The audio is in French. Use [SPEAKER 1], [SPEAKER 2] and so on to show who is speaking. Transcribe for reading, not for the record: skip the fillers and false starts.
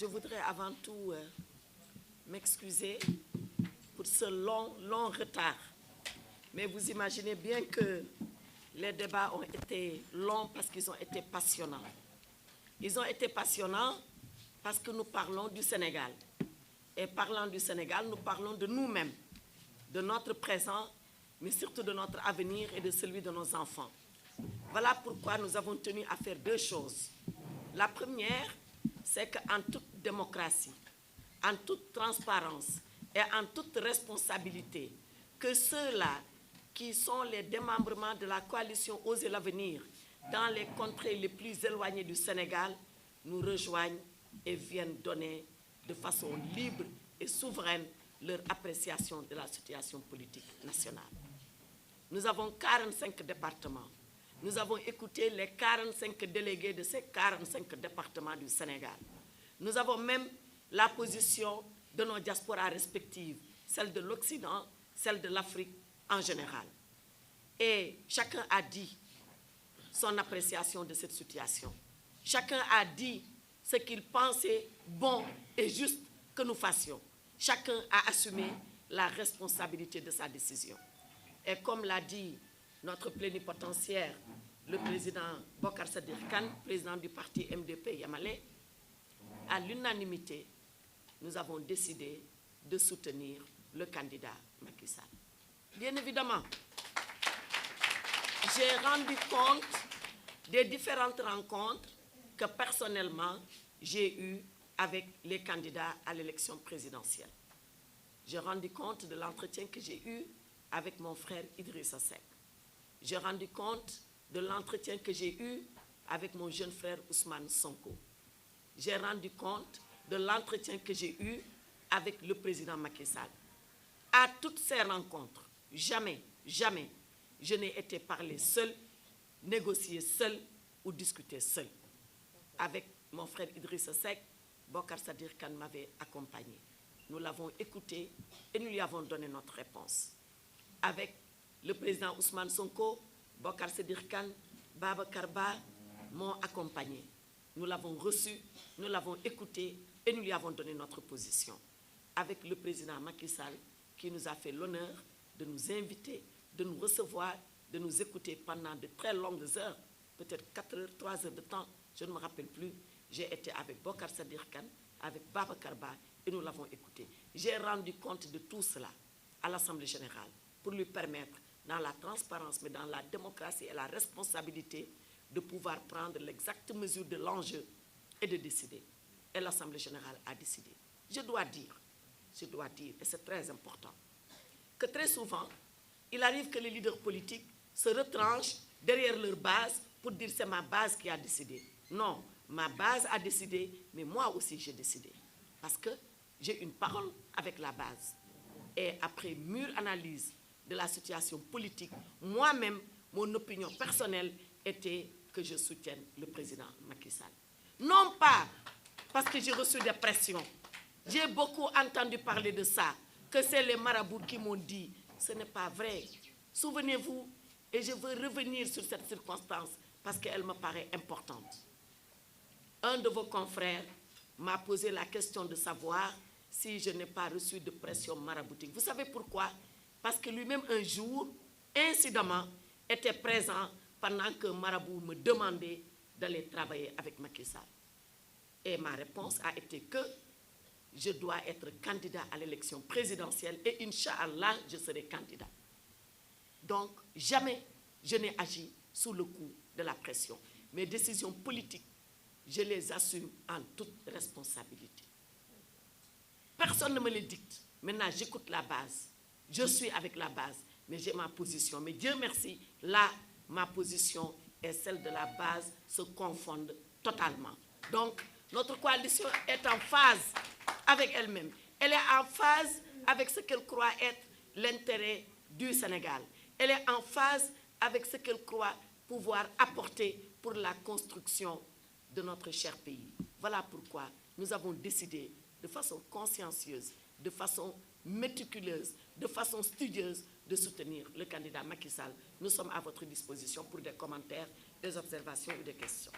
[SPEAKER 1] Je voudrais avant tout m'excuser pour ce long retard. Mais vous imaginez bien que les débats ont été longs parce qu'ils ont été passionnants. Ils ont été passionnants parce que nous parlons du Sénégal. Et parlant du Sénégal, nous parlons de nous-mêmes, de notre présent, mais surtout de notre avenir et de celui de nos enfants. Voilà pourquoi nous avons tenu à faire deux choses. La première, c'est qu'en toute démocratie, en toute transparence et en toute responsabilité, que ceux-là qui sont les démembrements de la coalition Osez l'Avenir dans les contrées les plus éloignées du Sénégal nous rejoignent et viennent donner de façon libre et souveraine leur appréciation de la situation politique nationale. Nous avons 45 départements. Nous avons écouté les 45 délégués de ces 45 départements du Sénégal. Nous avons même la position de nos diasporas respectives, celle de l'Occident, celle de l'Afrique en général. Et chacun a dit son appréciation de cette situation. Chacun a dit ce qu'il pensait bon et juste que nous fassions. Chacun a assumé la responsabilité de sa décision. Et comme l'a dit notre plénipotentiaire, le président Bocar Sadir Kane, président du parti MDP Yamalé, à l'unanimité, nous avons décidé de soutenir le candidat Macky Sall. Bien évidemment, j'ai rendu compte des différentes rencontres que personnellement j'ai eues avec les candidats à l'élection présidentielle. J'ai rendu compte de l'entretien que j'ai eu avec mon frère Idrissa Seck. J'ai rendu compte de l'entretien que j'ai eu avec mon jeune frère Ousmane Sonko. J'ai rendu compte de l'entretien que j'ai eu avec le président Macky Sall. À toutes ces rencontres, jamais, je n'ai été parler seul, négocier seul ou discuter seul. Avec mon frère Idrissa Seck, Bocar Sadir Kane m'avait accompagné. Nous l'avons écouté et nous lui avons donné notre réponse. Avec le président Ousmane Sonko, Bocar Sadir Kane, Babacar Ba m'ont accompagné. Nous l'avons reçu, nous l'avons écouté et nous lui avons donné notre position. Avec le président Macky Sall, qui nous a fait l'honneur de nous inviter, de nous recevoir, de nous écouter pendant de très longues heures, peut-être 4 heures, 3 heures de temps, je ne me rappelle plus. J'ai été avec Bocar Sadir Kane, avec Babacar Ba, et nous l'avons écouté. J'ai rendu compte de tout cela à l'Assemblée générale pour lui permettre, dans la transparence, mais dans la démocratie et la responsabilité, de pouvoir prendre l'exacte mesure de l'enjeu et de décider. Et l'Assemblée générale a décidé. Je dois dire, et c'est très important, que très souvent, il arrive que les leaders politiques se retranchent derrière leur base pour dire c'est ma base qui a décidé. Non, ma base a décidé, mais moi aussi j'ai décidé. Parce que j'ai une parole avec la base. Et après mûre analyse de la situation politique, moi-même, mon opinion personnelle était que je soutienne le président Macky Sall. Non pas parce que j'ai reçu des pressions. J'ai beaucoup entendu parler de ça, que c'est les marabouts qui m'ont dit. Ce n'est pas vrai. Souvenez-vous, et je veux revenir sur cette circonstance parce qu'elle me paraît importante. Un de vos confrères m'a posé la question de savoir si je n'ai pas reçu de pression maraboutique. Vous savez pourquoi? Parce que lui-même, un jour, incidemment, était présent pendant que Marabout me demandait d'aller travailler avec Macky Sall. Et ma réponse a été que je dois être candidat à l'élection présidentielle et Inch'Allah, je serai candidat. Donc, jamais je n'ai agi sous le coup de la pression. Mes décisions politiques, je les assume en toute responsabilité. Personne ne me les dicte. Maintenant, j'écoute la base. Je suis avec la base, mais j'ai ma position. Mais Dieu merci, là, ma position et celle de la base se confondent totalement. Donc, notre coalition est en phase avec elle-même. Elle est en phase avec ce qu'elle croit être l'intérêt du Sénégal. Elle est en phase avec ce qu'elle croit pouvoir apporter pour la construction de notre cher pays. Voilà pourquoi nous avons décidé de façon consciencieuse, de façon méticuleuse, de façon studieuse, de soutenir le candidat Macky Sall. Nous sommes à votre disposition pour des commentaires, des observations ou des questions.